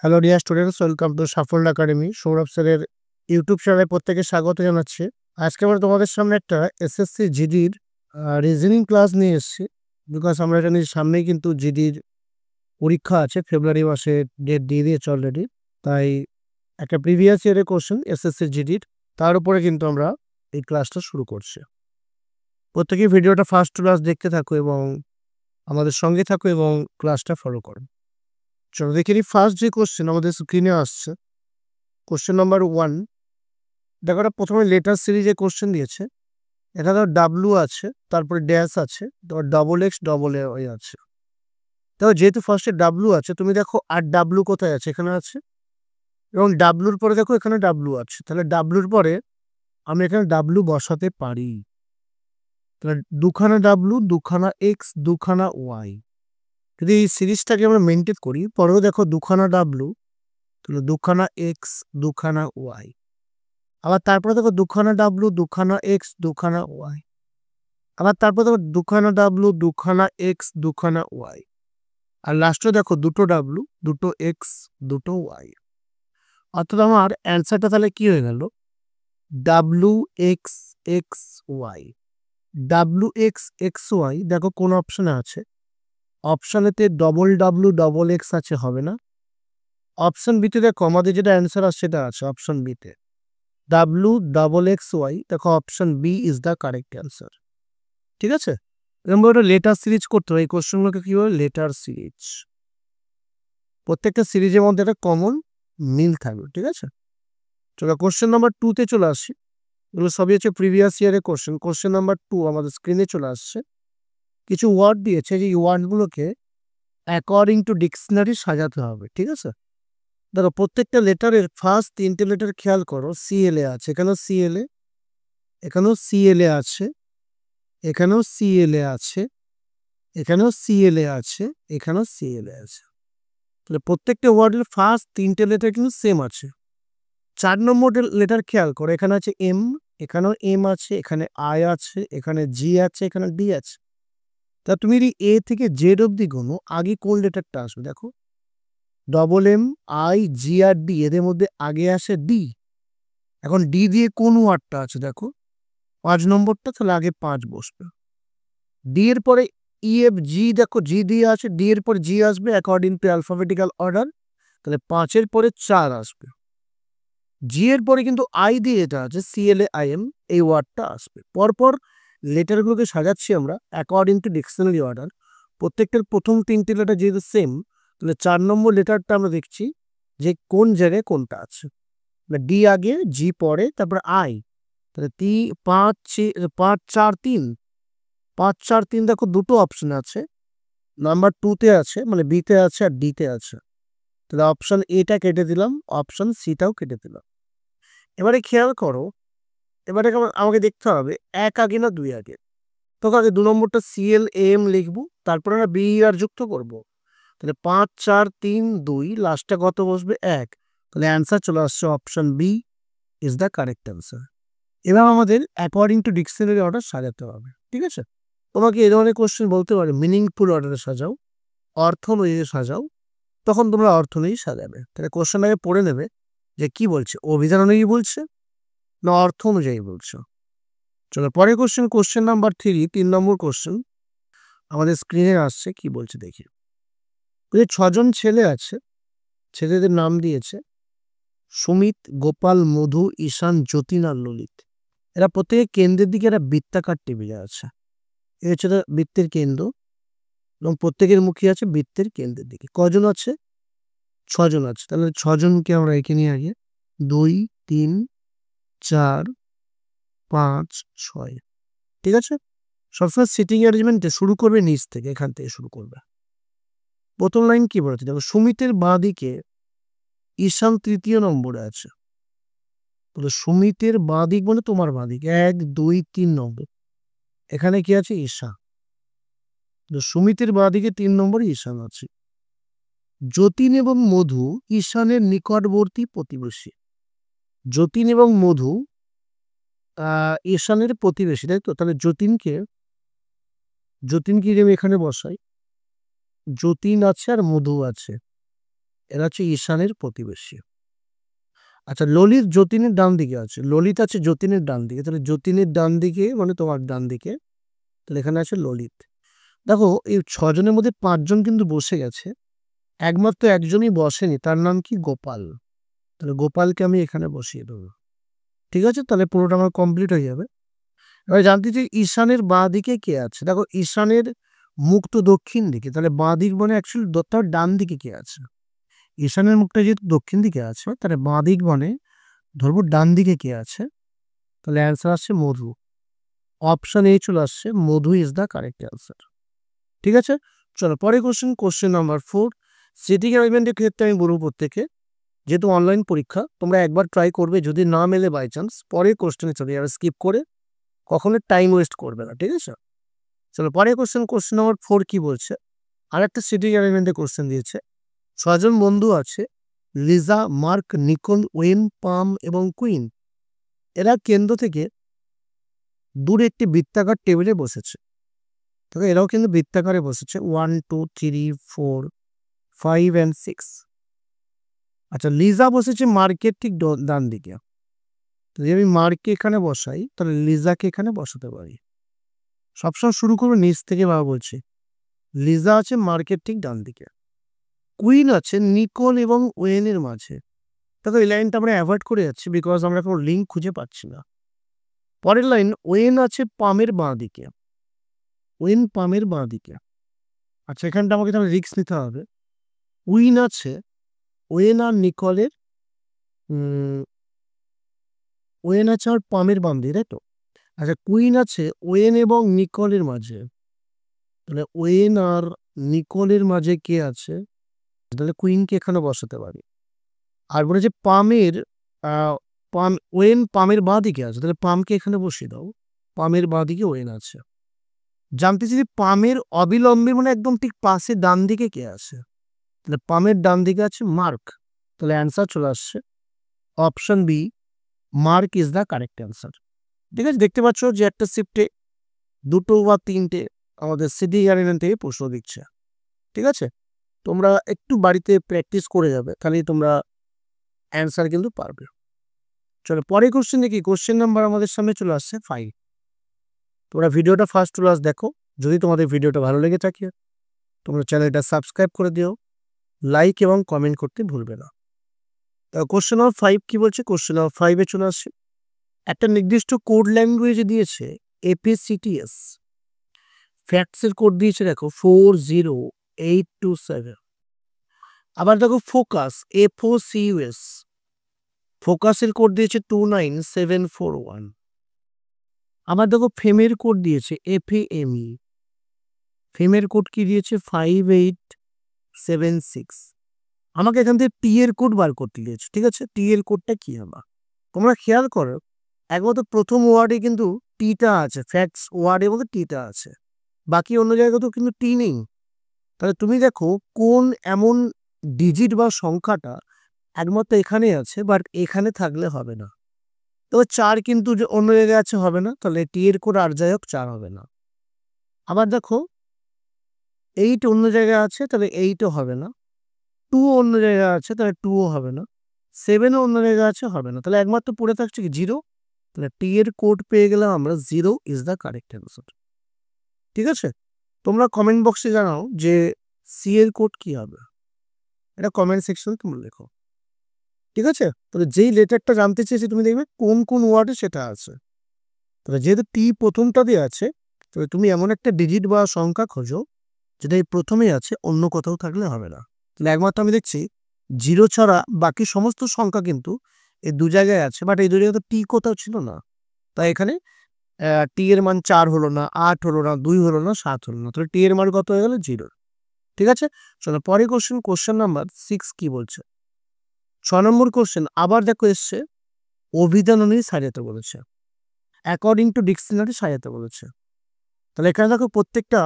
Hello dear students, welcome to সাফল্য academy. Sourav স্যারের YouTube চ্যানেলে প্রত্যেকে স্বাগত জানাচ্ছি। আজকে আমরা তোমাদের সামনে একটা এসএসসি জিডির রিজনিং ক্লাস নিয়ে এসেছি। বিকজ আমরা জানি সামনেই কিন্তু জিডির পরীক্ষা আছে, ফেব্রুয়ারি মাসে ডেট দিয়ে দিয়েছে অলরেডি। তাই একটা প্রিভিয়াস ইয়ারের কোশ্চেন এসএসসি জিডির, তার উপরে কিন্তু আমরা এই ক্লাসটা শুরু করছি। প্রত্যেকেই ভিডিওটা ফার্স্ট ক্লাস দেখতে থাকো এবং আমাদের সঙ্গে থাকো এবং ক্লাসটা ফলো করো। চলো দেখে নিই ফার্স্ট যে কোশ্চেন আমাদের স্ক্রিনে আসছে। কোশ্চেন নাম্বার 1, দেখো এটা প্রথমে লেটার সিরিজে কোশ্চেন দিয়েছে। এখানে ডাব্লু আছে, তারপরে ড্যাশ আছে, তারপর ডবল এক্স ডবল এ আছে। দেখো যেহেতু ফার্স্টে ডাব্লু আছে, তুমি দেখো আর ডাব্লু কোথায় আছে, এখানে আছে, এবং ডাব্লুর পরে দেখো এখানে ডাব্লু আছে। তাহলে ডাব্লুর পরে আমি এখানে ডাব্লু বসাতে পারি। তাহলে দুখানা ডাব্লু, দুখানা এক্স, দুখানা ওয়াই। যদি এই সিরিজটাকে আমরা মেনটেন করি, পরেও দেখো দুখানা ডাব্লু, তাহলে দুখানা এক্স, দুখানা ওয়াই। আবার তারপরে দেখো দুখানা ডাব্লু, দুখানা এক্স, দুখানা ওয়াই। আবার তারপরে দেখো দুখানা ডাব্লু, দুখানা এক্স, দুখানা ওয়াই। আর লাস্টে দেখো দুটো ডাব্লু, দুটো এক্স, দুটো ওয়াই। অর্থাৎ আমার অ্যান্সারটা তাহলে কি হয়ে গেল? W X X Y. W X X Y দেখো কোন অপশনে আছে? অপশানেতে ডবল ডাব্লু ডবল এক্স আছে, হবে না। অপশন বিতে দেখো আমাদের যেটা অ্যান্সার আছে সেটা আছে অপশন বিতে, ডাব্লু ডবল এক্স ওয়াই। দেখো option B is the correct answer. ঠিক আছে, এরকম একটা লেটার সিরিজ করতে হবে। এই কোশ্চেনগুলোকে কি বলে? Letter series. প্রত্যেকটা সিরিজের মধ্যে একটা কমন মিল থাকবে। ঠিক আছে, চলো কোশ্চেন নাম্বার 2-তে চলে আসি। এগুলো সবই হচ্ছে প্রিভিয়াস ইয়ারের কোশ্চেন। কোশ্চেন নাম্বার 2 আমাদের স্ক্রিনে চলে আসছে। কিছু ওয়ার্ড দিয়েছে, যে ওয়ার্ডগুলোকে অ্যাকর্ডিং টু ডিকশনারি সাজাতে হবে। ঠিক আছে, দেখো প্রত্যেকটা লেটারের ফার্স্ট 3টে লেটার খেয়াল করো। সিএলএ আছে, এখানেও সিএলএ, এখানেও সিএলএ আছে, এখানেও সিএলএ আছে, এখানেও সিএলএ আছে, এখানেও সিএলএ আছে। তাহলে প্রত্যেকটা ওয়ার্ডের ফার্স্ট 3টে লেটার কিন্তু সেম আছে। 4 নম্বর লেটার খেয়াল করো, এখানে আছে এম, এখানেও এম আছে, এখানে আই আছে, এখানে জি আছে, এখানে ডি আছে। তা তুমি যদি এ থেকে জেড অব্দি গোনো, আগে কোন লেটারটা আসবে? দেখো ডবল এম, আই, জি আর ডি, এদের মধ্যে আগে আসে ডি। এখন ডি দিয়ে কোন ওয়ার্ডটা আছে? দেখো 5 নম্বরটা, তাহলে আগে 5 বসবে। ডি এর পরে ই এফ জি, দেখো জি দিয়ে আছে, ডি এর পরে জি আসবে অ্যাকর্ডিং টু অ্যালফাবেটিক্যাল অর্ডার। তাহলে 5-এর পরে 4 আসবে। জি এর পরে কিন্তু আই দিয়ে এটা আছে, সিএলএ আই এম, এই ওয়ার্ডটা আসবে। পরপর লেটারগুলোকে সাজাচ্ছি আমরা অ্যাকর্ডিং টু ডিকশনারি অর্ডার। প্রত্যেকটার প্রথম 3টে লেটার যেহেতু সেম, তাহলে 4 নম্বর লেটারটা আমরা দেখছি যে কোন জায়গায় কোনটা আছে। ডি আগে, জি পরে, তারপর আই। তাহলে 5 5 4 3, 5 4 3 দেখো দুটো অপশন আছে। নাম্বার 2-তে আছে, মানে বিতে আছে আর ডিতে আছে। তাহলে অপশন এটা কেটে দিলাম, অপশন সিটাও কেটে দিলাম। এবারে খেয়াল করো, এবারে আমাকে দেখতে হবে 1 আগে না 2 আগে। তখন আগে 2 নম্বরটা সিএল এম লিখবো, তারপরে আমরা বি আর যুক্ত করব। তাহলে 5 4 3 2, লাস্টে কত বসবে? 1। তাহলে অ্যান্সার চলে আসছে option B is the correct answer. এবার আমাদের অ্যাকর্ডিং টু ডিকশনারি অর্ডার সাজাতে হবে। ঠিক আছে, তোমাকে এই ধরনের কোশ্চেন বলতে পারে মিনিংফুল অর্ডারে সাজাও, অর্থ অনুযায়ী সাজাও, তখন তোমরা অর্থ অনুযায়ী সাজাবে। তাহলে কোশ্চেন আগে পড়ে নেবে যে কি বলছে, অভিধান অনুযায়ী বলছে না অর্থ অনুযায়ী বলছো। চলো পরের কোশ্চেন, কোশ্চেন নাম্বার 3 নম্বর কোশ্চেন আমাদের স্ক্রিনে আসছে। কি বলছে দেখি। 6জন ছেলে আছে, ছেলেদের নাম দিয়েছে সুমিত, গোপাল, মধু, ঈশান, যতীন আর ললিত। এরা প্রত্যেকে কেন্দ্রের দিকে একটা বৃত্তাকার টেবিলে আছে। এ হচ্ছে বৃত্তের কেন্দ্র এবং প্রত্যেকের মুখী আছে বৃত্তের কেন্দ্রের দিকে। কজন আছে? 6জন আছে। তাহলে 6জনকে আমরা এঁকে নিয়ে আগে 2 3 4 5 6। ঠিক আছে, সবসময় সিটিং অ্যারেঞ্জমেন্টে শুরু করবে নিচ থেকে, এখান থেকে শুরু করবে। প্রথম লাইন কি বলেছে দেখো, সুমিতের বাঁ দিকে ঈশান 3য় নম্বরে আছে। তাহলে সুমিতের বাঁ দিক মানে তোমার বাঁ দিক, 1 2 3 নম্বর, এখানে কি আছে? ঈশান। সুমিতের বাঁ দিকে 3 নম্বরে ঈশান আছে। যতীন এবং মধু ঈশানের নিকটবর্তী প্রতিবেশী। যতীন এবং মধু ঈশানের প্রতিবেশী, তাই তো? তাহলে যতীনকে আমি এখানে বসাই, যতীন আছে আর মধু আছে, এরা হচ্ছে ঈশানের প্রতিবেশী। আচ্ছা, ললিত যতীনের ডান দিকে আছে, ললিত আছে যতীনের ডান দিকে, তাহলে যতীনের ডান দিকে মানে তোমার ডান দিকে, তাহলে এখানে আছে ললিত। দেখো এই 6 জনের মধ্যে 5 জন কিন্তু বসে গেছে, একমাত্র একজনই বসেনি, তার নাম কি? গোপাল। তাহলে গোপালকে আমি এখানে বসিয়ে দেবো। ঠিক আছে, তাহলে পুরোটা আমার কমপ্লিট হয়ে যাবে। এবার জানতে চাই ঈশানের বাঁ দিকে কে আছে। দেখো ঈশানের মুখ তো দক্ষিণ দিকে, তাহলে বাঁ দিক মানে অ্যাকচুয়ালি তার ডান দিকে কে আছে? ঈশানের মুখটা যেহেতু দক্ষিণ দিকে আছে, তাহলে বাঁ দিক মানে ধরবো ডান দিকে কে আছে, তাহলে অ্যান্সার আসছে মধু। অপশন এ চলে আসছে, মধু ইজ দ্য কারেক্ট অ্যান্সার। ঠিক আছে, চলো পরে কোশ্চেন নাম্বার 4। সিটিং অ্যারেঞ্জমেন্টের ক্ষেত্রে আমি বলবো প্রত্যেকে, যেহেতু অনলাইন পরীক্ষা তোমরা একবার ট্রাই করবে, যদি না মেলে বাই চান্স পরের কোশ্চেনে চলে যাবে, স্কিপ করে কখনো টাইম ওয়েস্ট করবে না। ঠিক আছে, চলো পরে কোশ্চেন নাম্বার 4 কি বলছে। আর একটা সিটিং অ্যারেঞ্জমেন্টের কোশ্চেন দিয়েছে। 6 জন বন্ধু আছে, লিজা, মার্ক, নিকোল, ওয়েন, পাম এবং কুইন। এরা কেন্দ্র থেকে দূরে একটি বৃত্তাকার টেবিলে বসেছে। তবে এরাও কিন্তু বৃত্তাকারে বসেছে, 1 2 3 4 5 and 6। আচ্ছা, লিজা বসেছে মার্কের ঠিক ডান দিকে, যদি আমি মার্ককে এখানে বসাই তাহলে লিজাকে এখানে বসাতে পারি। সবসময় শুরু করবো নিচ থেকে, বাবা বলছি লিজা আছে মার্কের ঠিক ডান দিকে। কুইন আছে নিকোল এবং ওয়েনের মাঝে। দেখো এই লাইনটা আমরা অ্যাভয়েড করে যাচ্ছি বিকজ আমরা কোনো লিঙ্ক খুঁজে পাচ্ছি না। পরের লাইন, ওয়েন আছে পামের বাঁ দিকে, ওয়েন পামের বাঁ দিকে। আচ্ছা, এখানটা আমাকে তাহলে রিস্ক নিতে হবে। উইন আছে ওয়েন আর নিকলের ওয়েন আছে আর পামের বাম দিয়ে, তাই তো? আচ্ছা, কুইন আছে ওয়েন এবং নিকলের মাঝে, তাহলে ওয়েন আর নিকলের মাঝে কে আছে, তাহলে কুইনকে এখানে বসাতে পারি। আর বলে যে পামের ওয়েন পামের বাঁ দিকে আছে, তাহলে পামকে এখানে বসিয়ে দাও, পামের বাঁ দিকে ওয়েন আছে। জানতে চাই পামের অবিলম্বে মানে একদম ঠিক পাশে ডান দিকে কে আছে, তাহলে পামের ডান দিকে আছে মার্ক। তাহলে অ্যান্সার চলে আসছে option B, mark is the correct answer. ঠিক আছে, দেখতে পাচ্ছ যে একটা শিফটে 2 বা 3টে আমাদের সিটিং অ্যারেঞ্জমেন্ট থেকে প্রশ্ন দিচ্ছে। ঠিক আছে, তোমরা একটু বাড়িতে প্র্যাকটিস করে যাবে, তাহলেই তোমরা অ্যান্সার কিন্তু পারবে। চলো পরে কোশ্চেন দেখি। কোশ্চেন নাম্বার আমাদের সামনে চলে আসছে 5। তোমরা ভিডিওটা ফার্স্ট টু লাস্ট দেখো। যদি তোমাদের ভিডিওটা ভালো লেগে থাকে তোমরা চ্যানেলটা সাবস্ক্রাইব করে দিও, লাইক এবং কমেন্ট করতে ভুলবে না। কোশ্চেন নাম্বার 5 কি বলছে? কোশ্চেন নাম্বার 5-এ চলে আসছে, একটা নির্দিষ্ট কোড ল্যাঙ্গুয়েজে দিয়েছে APCTS, ফ্যাক্টসের কোড দিয়েছে দেখো 40827। আবার দেখো ফোকাস FOCUS, ফোকাসের কোড দিয়েছে 29741। আবার দেখো ফেমের কোড দিয়েছে FAME, ফেমের কোড কি দিয়েছে 5876। আমাকে এখান থেকে টি এর কোড বার করতে দিয়েছে। ঠিক আছে, টি এর কোডটা কি হবে তোমরা খেয়াল করো, একমাত্র প্রথম ওয়ার্ডে কিন্তু টিটা আছে, ফ্যাক্টস ওয়ার্ডের মধ্যে টিটা আছে, বাকি অন্য জায়গায় তো কিন্তু টি নেই। তাহলে তুমি দেখো কোন এমন ডিজিট বা সংখ্যাটা একমাত্র এখানে আছে বাট এখানে থাকলে হবে না। তো 4 কিন্তু যে অন্য জায়গায় আছে হবে না, তাহলে টি এর কোড আর যাই হোক 4 হবে না। আবার দেখো 8 অন্য জায়গায় আছে, তাহলে 8ও হবে না। 2 অন্য জায়গায় আছে, তাহলে 2ও হবে না। 7ও অন্য জায়গায় আছে, হবে না। তাহলে একমাত্র পড়ে থাকছে কি 0, তাহলে টি এর কোড পেয়ে গেলাম আমরা, 0 ইজ দ্য কারেক্ট অ্যান্সার। ঠিক আছে, তোমরা কমেন্ট বক্সে জানাও যে সি এর কোড কি হবে, এটা কমেন্ট সেকশনে তোমরা লেখো। ঠিক আছে, তাহলে যেই লেটারটা জানতে চেয়েছি তুমি দেখবে কোন কোন ওয়ার্ডে সেটা আছে। তাহলে যেহেতু টি প্রথমটা দিয়ে আছে, তাহলে তুমি এমন একটা ডিজিট বা সংখ্যা খোঁজো যেটা এই প্রথমেই আছে, অন্য কোথাও থাকলে হবে না। তাহলে একমাত্র আমি দেখছি 0 ছাড়া বাকি সমস্ত সংখ্যা কিন্তু এই 2 জায়গায় আছে, বাট এই 2 জায়গায় তো টি কোথাও ছিল না। তাই এখানে টি এর মান 4 হলো না, 8 হলো না, 2 হলো না, 7 হলো না, তাহলে টি এর মান কত হয়ে গেল? 0। ঠিক আছে, চলো পরে কোশ্চেন নাম্বার 6 কি বলছে। 6 নম্বর কোশ্চেন আবার দেখো এসছে, অভিধান অনুযায়ী সাজাতে বলেছে, অ্যাকর্ডিং টু ডিকশনারি সাজাতে বলেছে। তাহলে এখানে দেখো প্রত্যেকটা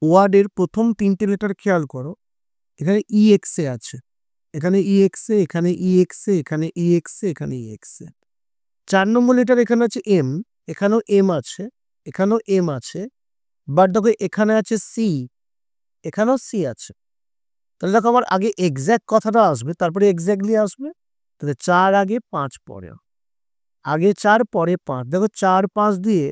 ওয়ার্ডের প্রথম 3টে লেটার খেয়াল করো, এখানে EXA আছে, এখানে EXA, এখানে EXA, এখানে EXA, এখানে EXA। 4 নম্বর লেটার এখানে আছে M, এখানেও M আছে, এখানেও M আছে, বাট দেখো এখানে আছে C, এখানেও C আছে। তাহলে দেখো আমার আগে এক্স্যাক্ট কথাটা আসবে, তারপরে এক্স্যাক্টলি আসবে। তাহলে 4 আগে 5 পরে, আগে 4 পরে 5। দেখো 4 5 দিয়ে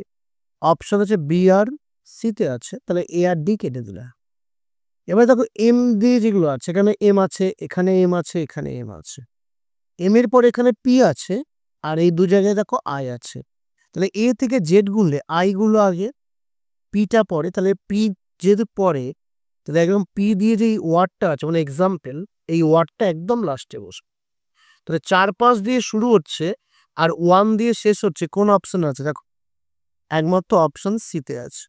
অপশন আছে বি আর সিতে আছে, তাহলে এ আর ডি কেটে দিলে। এবার দেখো এম দিয়ে যেগুলো আছে, এখানে এম আছে, এখানে এম আছে, এখানে এম আছে, এম এর পরে এখানে পি আছে, আর এই দু জায়গায় দেখো আই আছে। তাহলে এ থেকে জেড গুনলে আই গুলো আগে, পিটা পরে, তাহলে পি যেহেতু পরে, তাহলে একদম পি দিয়ে যে ওয়ার্ডটা আছে মানে এক্সাম্পল, এই ওয়ার্ডটা একদম লাস্টে বসবে। তাহলে 4 5 দিয়ে শুরু হচ্ছে আর 1 দিয়ে শেষ হচ্ছে, কোন অপশন আছে দেখো, একমাত্র অপশন সিতে আছে।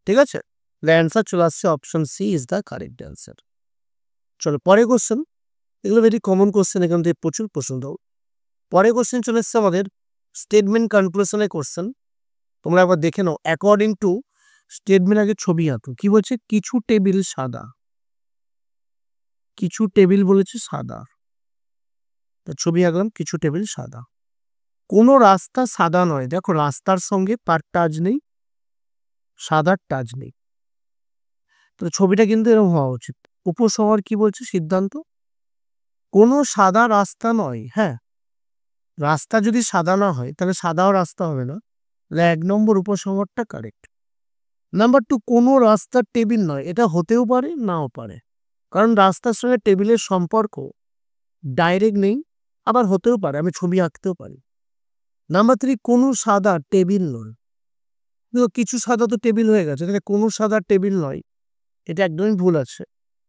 ঠিক আছে, অ্যান্সার চলে আসছে option C is the correct answer. চলো পরে কোশ্চেন, এগুলো ভেরি কমন কোশ্চেন, এখান থেকে প্রচুর প্রশ্ন দাও। পরে কোশ্চেন চলে এসছে আমাদের স্টেটমেন্ট কনক্লুশনের কোশ্চেন। তোমরা একবার দেখে নাও, অ্যাকর্ডিং টু স্টেটমেন্ট আগে ছবি আঁকো। কি বলছে, কিছু টেবিল সাদা, কিছু টেবিল বলেছে সাদা, ছবি আঁকলাম, কিছু টেবিল সাদা। কোনো রাস্তা সাদা নয়, দেখো রাস্তার সঙ্গে তার টাচ নেই, সাদার টাচ নেই, তো ছবিটা কিন্তু এরকম হওয়া উচিত। উপসংহার কি বলছে সিদ্ধান্ত, কোনো সাদা রাস্তা নয়। হ্যাঁ, রাস্তা যদি সাদা না হয় তাহলে সাদাও রাস্তা হবে না, তাহলে 1 নম্বর উপসংহারটা কারেক্ট। নাম্বার 2, কোনো রাস্তার টেবিল নয়, এটা হতেও পারে নাও পারে, কারণ রাস্তার সঙ্গে টেবিলের সম্পর্ক ডাইরেক্ট নেই, আবার হতেও পারে, আমি ছবি আঁকতেও পারি। নাম্বার 3, কোনো সাদা টেবিল নয়, কিছু সাদা তো টেবিল হয়ে গেছে, তাহলে কোনো সাদা টেবিল নয়, এটা একদমই ভুল আছে।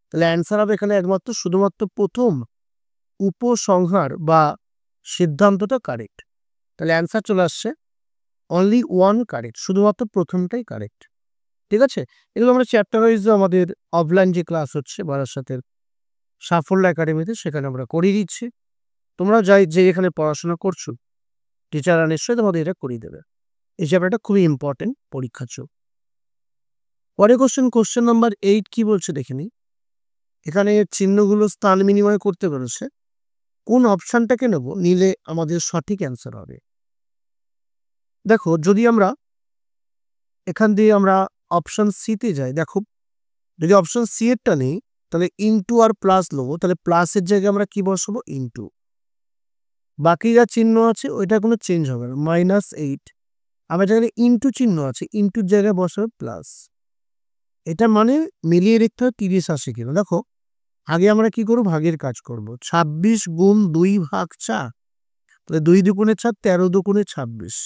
তাহলে অ্যান্সার হবে এখানে একমাত্র শুধুমাত্র প্রথম উপসংহার বা সিদ্ধান্তটা কারেক্ট। তাহলে অ্যান্সার চলে আসছে অনলি 1 কারেক্ট, শুধুমাত্র প্রথমটাই কারেক্ট। ঠিক আছে, এগুলো আমরা চ্যাপ্টার ওয়াইজ আমাদের অফলাইন যে ক্লাস হচ্ছে বারাসাতের সাফল্য একাডেমিতে, সেখানে আমরা করিয়ে দিচ্ছি। তোমরা যে এখানে পড়াশোনা করছো, টিচাররা নিশ্চয়ই তোমাদের এটা করিয়ে দেবে। এই চ্যাপ্টারটা খুবই ইম্পর্টেন্ট পরীক্ষার জন্য। পরে কোশ্চেন নাম্বার 8 কি বলছে দেখে নিই। এখানে চিহ্নগুলো স্থান বিনিময় করতে পেরেছে, কোন অপশানটাকে নেব নিলে আমাদের সঠিক অ্যান্সার হবে। দেখো যদি আমরা এখান দিয়ে আমরা অপশন সিতে যাই, দেখো যদি অপশন সি এরটা নেই তাহলে ইনটু আর প্লাস নেবো, তাহলে প্লাসের জায়গায় আমরা কি বসাবো, ইনটু। বাকি যা চিহ্ন আছে ওইটা কোনো চেঞ্জ হবে না, -8। আবার যেখানে ইনটু চিহ্ন আছে, ইনটুর জায়গায় বসাবে প্লাস। এটা মানে মিলিয়ে দেখতে হবে 30 80 কিলো। দেখো আগে আমরা কি করবো, ভাগের কাজ করব। 26 গুণ 2 ভাগ 4, তাহলে 2 দুগুণে 4, 13 দুগুণে 26,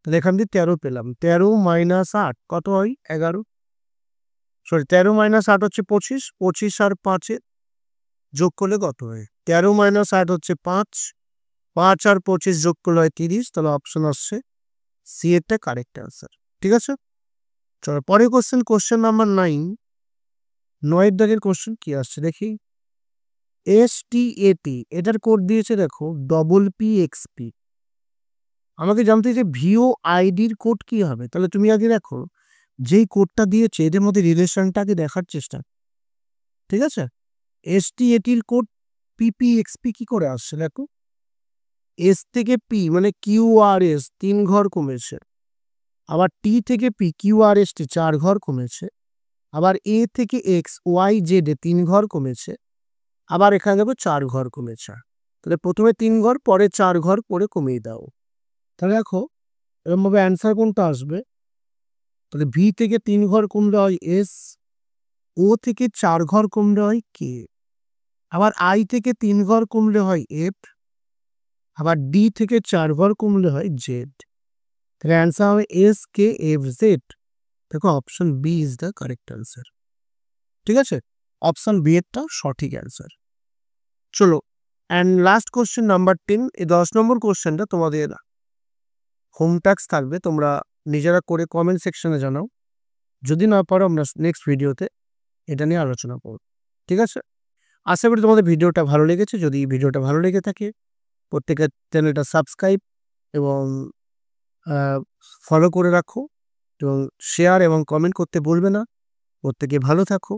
তাহলে এখান দিয়ে 13 পেলাম। 13 মাইনাস 8 কত হয়, 11। সরি 13 মাইনাস 8 হচ্ছে 25, 25 আর 5 যোগ করলে কত হয়, 13 মাইনাস 8 হচ্ছে 5, 5 আর 25 যোগ করলে হয় 30। তাহলে অপশন আসছে সি এরটা কারেক্ট অ্যান্সার। ঠিক আছে, চলো পরে কোশ্চেন নাম্বার 9। 9 দাগের কোশ্চেন কি আসছে দেখি। STAT এটার কোড দিয়েছে দেখো PPXP। আমাকে জানতে যে ভিও আইডির কোড কি হবে, তাহলে তুমি আগে দেখো যেই কোডটা দিয়েছে এদের মধ্যে রিলেশনটা আগে দেখার চেষ্টা। ঠিক আছে, STATর কোড PPXP কি করে আসছে দেখো, এস থেকে পি মানে QRS 3 ঘর কমেছে, আবার টি থেকে পি QRS 4 ঘর কমেছে, আবার এ থেকে এক্স ওয়াই জেড 3 ঘর কমেছে, আবার এখানে দেখো 4 ঘর কমেছে। তাহলে প্রথমে 3 ঘর পরে 4 ঘর করে কমিয়ে দাও, তাহলে দেখো এরকমভাবে অ্যান্সার কোনটা আসবে। তাহলে ভি থেকে 3 ঘর কমলে হয় এস, ও থেকে 4 ঘর কমলে হয় কে, আবার আই থেকে 3 ঘর কমলে হয় এফ, আবার ডি থেকে 4 ঘর কমলে হয় জেড। তাহলে অ্যান্সার হবে এস কে এফ জেড। দেখো option B is the correct answer. ঠিক আছে, অপশন বি এরটা সঠিক অ্যান্সার। চলো অ্যান্ড লাস্ট কোশ্চেন নাম্বার 10। এই 10 নম্বর কোশ্চেনটা তোমাদের হোম টাস্ক থাকবে, তোমরা নিজেরা করে কমেন্ট সেকশনে জানাও। যদি না পারো আমরা নেক্সট ভিডিওতে এটা নিয়ে আলোচনা করব। ঠিক আছে, আশা করি তোমাদের ভিডিওটা ভালো লেগেছে। যদি ভিডিওটা ভালো লেগে থাকে প্রত্যেকের চ্যানেলটা সাবস্ক্রাইব এবং ফলো করে রাখো, এবং শেয়ার এবং কমেন্ট করতে ভুলবে না। প্রত্যেকে ভালো থাকো।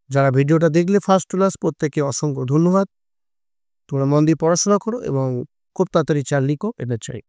যারা ভিডিওটা দেখলে ফার্স্ট টু লাস্ট প্রত্যেকে অসংখ্য ধন্যবাদ। তোমরা মন দিয়ে পড়াশোনা করো এবং খুব তাড়াতাড়ি চাল লিখো, এটা চাই।